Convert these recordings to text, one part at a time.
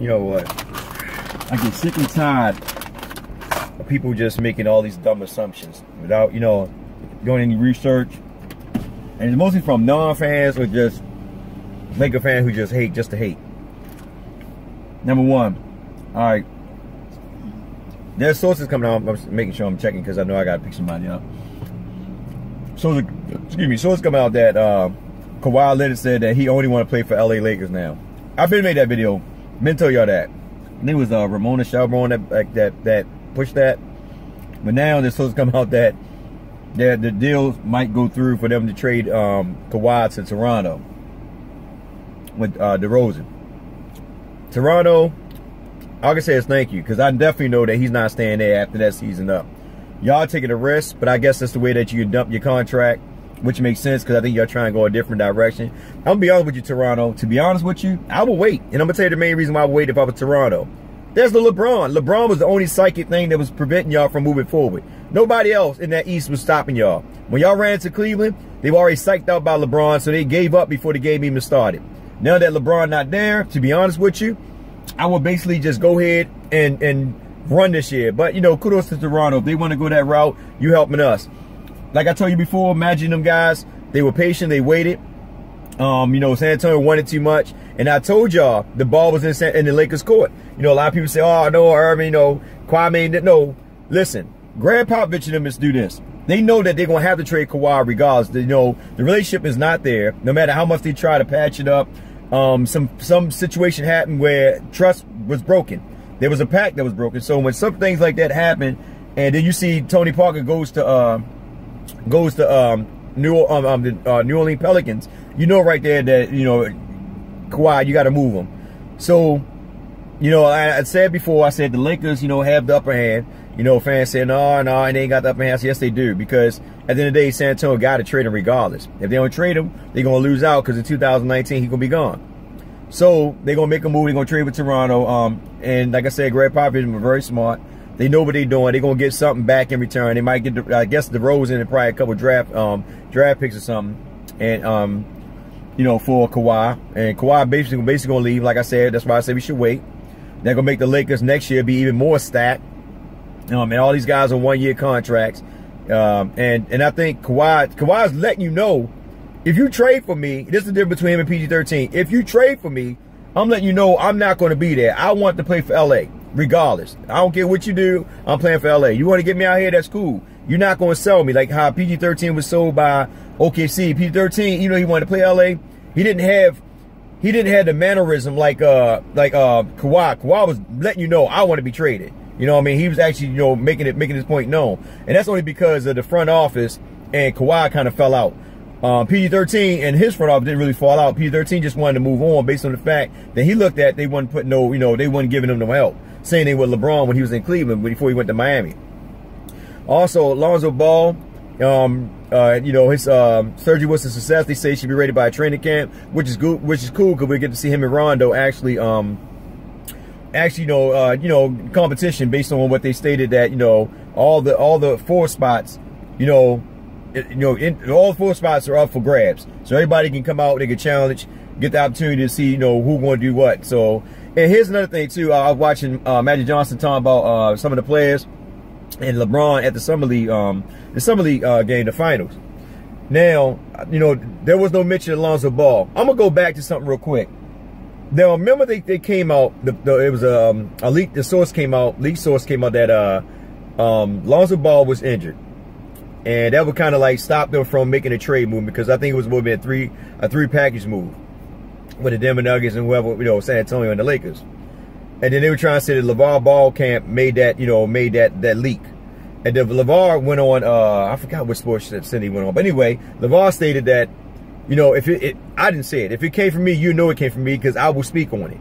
you know what? I get sick and tired of people just making all these dumb assumptions without, you know, doing any research. And it's mostly from non-fans or just Laker fans who just hate just to hate. Number one, all right. There's sources coming out. I'm making sure I'm checking because I know I got to pick somebody up. So, excuse me. Sources coming out that Kawhi Leonard said that he only want to play for LA Lakers now. I've been made that video. Been told y'all that. I think it was Ramona Shelburne that pushed that. But now there's sources coming out that the deal might go through for them to trade Kawhi to Toronto with DeRozan. Toronto, all I can say is thank you, because I definitely know that he's not staying there after that season up. Y'all taking a risk, but I guess that's the way that you can dump your contract, which makes sense because I think y'all trying to go a different direction. I'm going to be honest with you, Toronto. To be honest with you, I will wait. And I'm going to tell you the main reason why I would wait if I was Toronto. There's the LeBron. LeBron was the only psychic thing that was preventing y'all from moving forward. Nobody else in that East was stopping y'all. When y'all ran to Cleveland, they were already psyched out by LeBron, so they gave up before the game even started. Now that LeBron not there, to be honest with you, I will basically just go ahead and run this year. But, you know, kudos to Toronto. If they want to go that route, you helping us. Like I told you before, imagine them guys, they were patient, they waited. You know, San Antonio wanted too much. And I told y'all the ball was in the Lakers' court. You know, a lot of people say, oh, no, Irving, you know, Kwame, no. Listen, Greg Popovich and them is do this. They know that they're going to have to trade Kawhi regardless. You know, the relationship is not there. No matter how much they try to patch it up, some situation happened where trust was broken. There was a pact that was broken. So when some things like that happen, and then you see Tony Parker goes to New Orleans Pelicans, you know right there that, you know, Kawhi, you got to move him. So, you know, I said before, I said the Lakers, you know, have the upper hand. You know, fans say, no, and they ain't got the upper hand. So yes, they do, because at the end of the day, San Antonio got to trade him regardless. If they don't trade him, they're going to lose out because in 2019, he's going to be gone. So they're going to make a move. They're going to trade with Toronto. And like I said, Greg Popovich was very smart. They know what they're doing. They're going to get something back in return. They might get, I guess, DeRozan and probably a couple draft picks or something. And, you know, for Kawhi. And Kawhi basically going to leave. Like I said, that's why I said we should wait. They're going to make the Lakers next year be even more stacked. And all these guys on one-year contracts. And I think Kawhi's letting you know, if you trade for me, this is the difference between him and PG-13. If you trade for me, I'm letting you know I'm not going to be there. I want to play for LA, regardless. I don't care what you do, I'm playing for LA. You want to get me out here, that's cool. You're not going to sell me like how PG-13 was sold by OKC. PG-13, you know, he wanted to play LA. He didn't have the mannerism like Kawhi. Kawhi was letting you know I want to be traded. You know what I mean? He was actually, you know, making his point known. And that's only because of the front office and Kawhi kind of fell out. PG-13 and his front office didn't really fall out. PG-13 just wanted to move on based on the fact that he looked at they wasn't putting no, you know, they wasn't giving him no help. Same thing with LeBron when he was in Cleveland before he went to Miami. Also, Lonzo Ball, you know, his surgery was a success. They say he should be ready by a training camp, which is good, which is cool because we get to see him and Rondo actually you know, competition based on what they stated that, you know, all the 4 spots, all 4 spots are up for grabs. So everybody can come out, they can challenge, get the opportunity to see, you know, who's going to do what. So, and here's another thing too. I was watching Magic Johnson talking about some of the players and LeBron at the Summer League game, the finals. Now, you know, there was no mention of Lonzo Ball. I'm gonna go back to something real quick. Now, remember they came out. It was a leak. The source came out. Leak source came out that Lonzo Ball was injured, and that would kind of like stop them from making a trade move because I think it was more than a three package move with the Denver Nuggets and whoever, you know, San Antonio and the Lakers. And then they were trying to say that LeVar Ball camp made that, you know, made that leak. And then LeVar went on. I forgot what sports city he went on, but anyway, LeVar stated that, you know, if I didn't say it. If it came from me, you know it came from me because I will speak on it.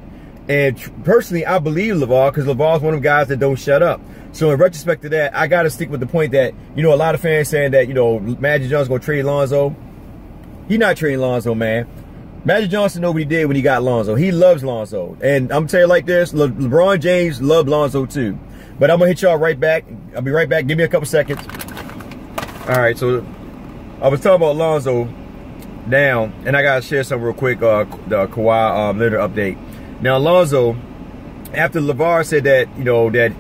And personally, I believe LeVar because LeVar's one of the guys that don't shut up. So in retrospect to that, I got to stick with the point that, you know, a lot of fans saying that, you know, Magic Johnson's going to trade Lonzo. He's not trading Lonzo, man. Magic Johnson know what he did when he got Lonzo. He loves Lonzo. And I'm telling you like this, LeBron James loved Lonzo too. But I'm going to hit y'all right back. I'll be right back. Give me a couple seconds. All right, so I was talking about Lonzo down, and I gotta share something real quick. The Kawhi Leonard update. Now Lonzo, after LeVar said that, you know, that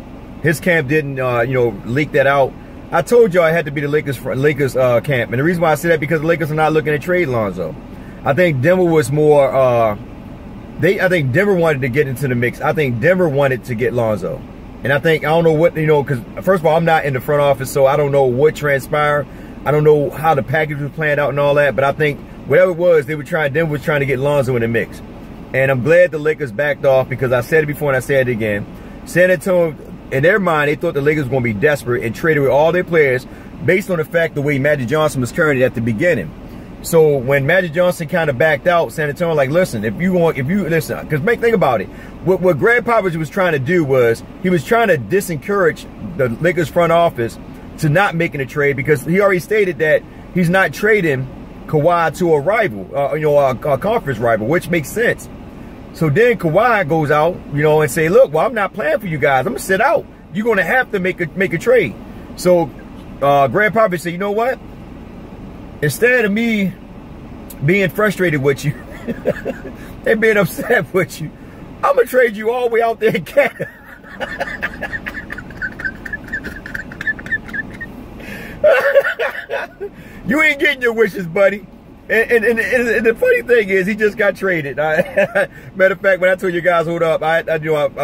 his camp didn't, you know, leak that out, I told y'all I had to be the Lakers camp. And the reason why I say that, because the Lakers are not looking to trade Lonzo. I think Denver was more, I think Denver wanted to get into the mix. I think Denver wanted to get Lonzo. And I don't know what, you know, because first of all, I'm not in the front office, so I don't know what transpired. I don't know how the package was planned out and all that, but I think whatever it was, Denver was trying to get Lonzo in the mix. And I'm glad the Lakers backed off, because I said it before and I said it again. San Antonio, in their mind, they thought the Lakers were going to be desperate and traded with all their players based on the fact the way Magic Johnson was carrying it at the beginning. So when Magic Johnson kind of backed out, San Antonio like, listen, if you listen, because think about it. What Greg Popovich was trying to do was he was trying to disencourage the Lakers front office to not making a trade, because he already stated that he's not trading Kawhi to a rival, you know, a conference rival, which makes sense. So then Kawhi goes out, you know, and say, look, well, I'm not playing for you guys. I'm gonna sit out. You're gonna have to make a trade. So Greg Popovich said, you know what? Instead of me being frustrated with you and being upset with you, I'm gonna trade you all the way out there in Canada. You ain't getting your wishes, buddy. And the funny thing is, he just got traded. Matter of fact, when I told you guys, hold up, I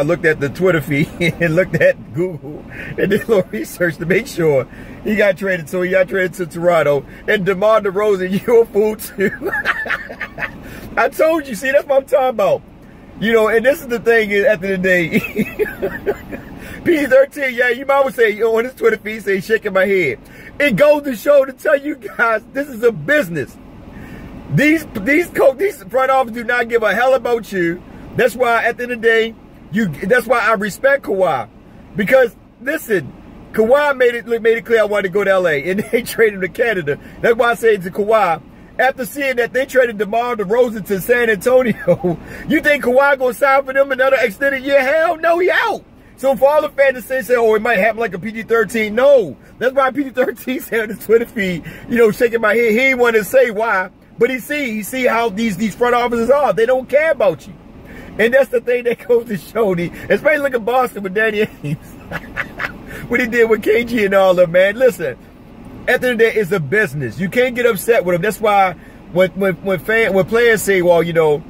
looked at the Twitter feed and looked at Google and did a little research to make sure he got traded. So he got traded to Toronto. And Demar Derozan, you're a fool too. I told you, see, that's what I'm talking about. You know, and this is the thing, at the end of the day, P13, yeah, you might say, you know, on his Twitter feed, say, shaking my head. It goes to show to tell you guys, this is a business. These front office do not give a hell about you. That's why, at the end of the day, that's why I respect Kawhi. Because, listen, Kawhi made it clear I wanted to go to LA, and they traded him to Canada. That's why I say to Kawhi, after seeing that they traded DeMar DeRozan to San Antonio, you think Kawhi gonna sign for them another extended year? Hell no, he out. So for all the fans that say, oh, it might happen like a PG-13, no. That's why PG-13 said on his Twitter feed, you know, shaking my head. He didn't want to say why, but he see how these front offices are. They don't care about you. And that's the thing that goes to show me, especially look at Boston with Danny Ainge. What he did with KG and all of them, man. Listen, at the end of the day, it's a business. You can't get upset with them. That's why when players say, well, you know,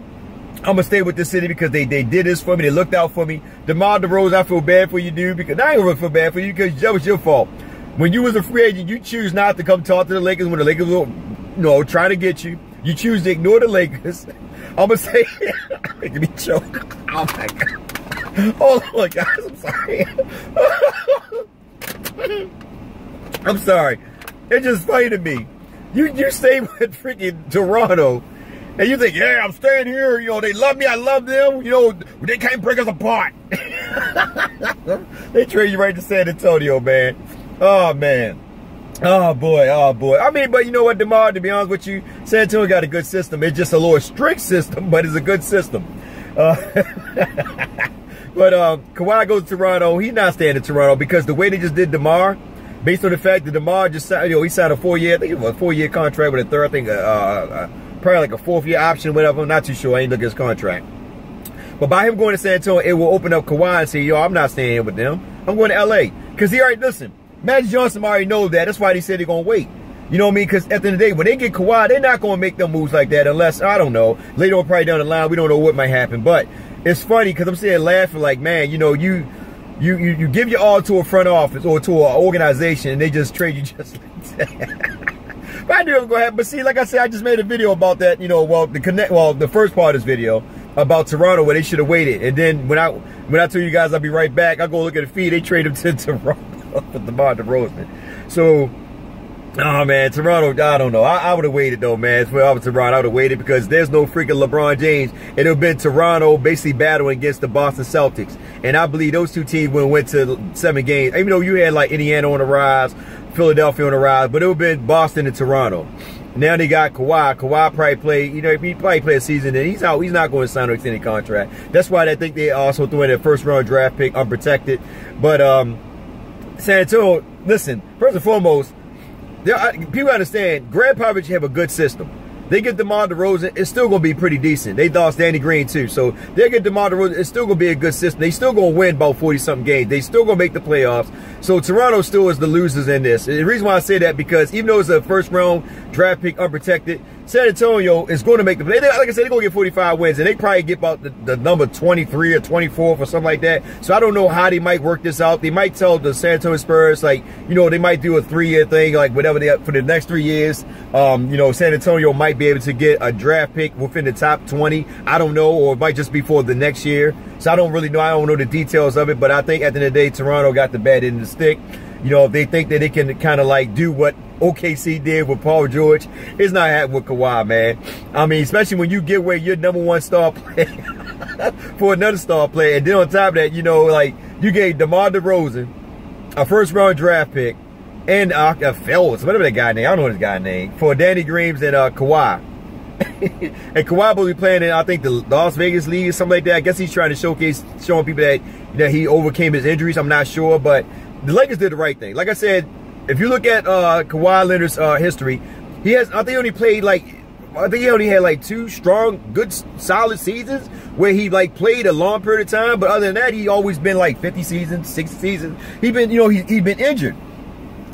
I'm gonna stay with this city because they did this for me, they looked out for me. DeMar DeRozan, I feel bad for you, dude, because I ain't gonna feel bad for you because that was your fault. When you was a free agent, you choose not to come talk to the Lakers when the Lakers were, you know, trying to get you. You choose to ignore the Lakers. I'm gonna say, making me choke. Oh my God. Oh my guys, I'm sorry. I'm sorry. It's just funny to me. You stay with freaking Toronto. And you think, yeah, I'm staying here. You know, they love me. I love them. You know, they can't break us apart. They trade you right to San Antonio, man. Oh, man. Oh, boy. Oh, boy. I mean, but you know what, DeMar, to be honest with you, San Antonio got a good system. It's just a little strict system, but it's a good system. But Kawhi goes to Toronto. He's not staying in Toronto because the way they just did DeMar, based on the fact that DeMar just signed, you know, he signed a 4-year, I think it was a 4-year contract with a third, I think, probably like a 4th-year option, whatever. I'm not too sure. I ain't look at his contract. But by him going to San Antonio, it will open up Kawhi and say, yo, I'm not staying here with them. I'm going to L.A. Because he already, listen, Magic Johnson already knows that. That's why they said they're going to wait. You know what I mean? Because at the end of the day, when they get Kawhi, they're not going to make them moves like that unless, I don't know, later on probably down the line, we don't know what might happen. But it's funny because I'm sitting laughing like, man, you know, you give your all to a front office or to an organization and they just trade you just like that. But I knew it was going to happen. But see, like I said, I just made a video about that, you know, the first part of this video about Toronto where they should have waited. And then when I tell you guys I'll be right back, I go look at the feed, they trade him to Toronto for DeMar DeRozan. So, oh man, Toronto, I don't know. I would have waited though, man. If I was Toronto, I would have waited because there's no freaking LeBron James. It would have been Toronto basically battling against the Boston Celtics. And I believe those two teams would have went to 7 games. Even though you had like Indiana on the rise, Philadelphia on the rise, but it would have been Boston and Toronto. Now they got Kawhi. Kawhi probably played, you know, he probably played a season and he's out. He's not going to sign an extended contract. That's why I think they also threw in their first-round draft pick unprotected. But San Antonio, listen, first and foremost, people understand Greg Popovich have a good system. They get DeMar DeRozan, it's still going to be pretty decent. They lost Danny Green too. So they get DeMar DeRozan, it's still going to be a good system. They still going to win about 40-something games. They still going to make the playoffs. So Toronto still is the losers in this. And the reason why I say that, because even though it's a first round draft pick unprotected, San Antonio is going to make the play. Like I said, they're going to get 45 wins, and they probably get about the number 23 or 24 or something like that. So I don't know how they might work this out. They might tell the San Antonio Spurs, like, you know, they might do a 3-year thing, like whatever they for the next 3 years. You know, San Antonio might be able to get a draft pick within the top 20. I don't know, or it might just be for the next year. So I don't really know. I don't know the details of it, but I think at the end of the day, Toronto got the bad end of the stick. You know, if they think that they can kind of like do what OKC did with Paul George, it's not happening with Kawhi, man. I mean, especially when you give away your #1 star player for another star player. And then on top of that, you know, like, you gave DeMar DeRozan a first-round draft pick and Fells, whatever that guy name, I don't know his guy name, for Danny Green and Kawhi. And Kawhi will be playing in, I think, the Las Vegas League or something like that. I guess he's trying to showcase, showing people that he overcame his injuries. I'm not sure, but the Lakers did the right thing. Like I said, if you look at Kawhi Leonard's history, he has, I think he only played like, I think he only had like 2 strong, good, solid seasons where he like played a long period of time. But other than that, he always been like 50 seasons, 60 seasons. He's been, you know, he's been injured.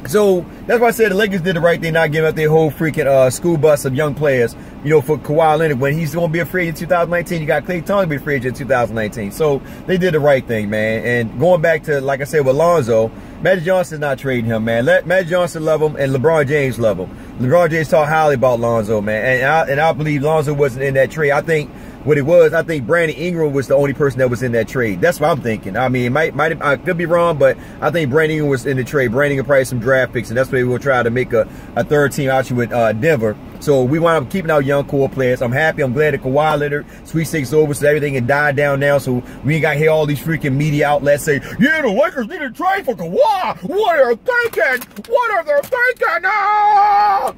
So that's why I said the Lakers did the right thing, not giving up their whole freaking school bus of young players, you know, for Kawhi Leonard. When he's going to be a free agent in 2019, you got Klay Thompson be a free agent in 2019. So they did the right thing, man. And going back to, like I said, with Lonzo, Magic Johnson's not trading him, man. Let Magic Johnson love him, and LeBron James love him. LeBron James talked highly about Lonzo, man. And I believe Lonzo wasn't in that trade. I think what it was, I think Brandon Ingram was the only person that was in that trade. That's what I'm thinking. I mean, I could be wrong, but I think Brandon Ingram was in the trade. Brandon Ingram probably some draft picks, and that's why we will try to make a third team option with Denver. So we wind up keeping our young core players. I'm happy. I'm glad that Kawhi Leonard, Sweet 6 over, so everything can die down now. So we ain't got to hear all these freaking media outlets say, yeah, the Lakers need to trade for Kawhi. What are they thinking? What are they thinking? No!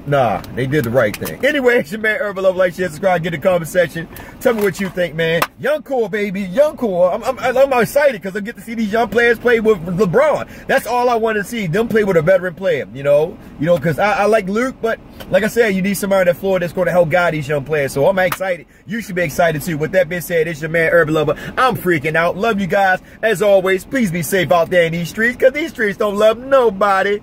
Nah, they did the right thing. Anyway, it's your man Urban. Love, like, share, subscribe, get in the comment section. Tell me what you think, man. Young core, baby, young core. I'm excited because I get to see these young players play with LeBron. That's all I want to see. Them play with a veteran player, you know, because I like Luke, but like I said, you need somebody on that floor that's going to help guide these young players. So I'm excited. You should be excited too. With that being said, it's your man Urban Lover. I'm freaking out. Love you guys. As always, please be safe out there in these streets, because these streets don't love nobody.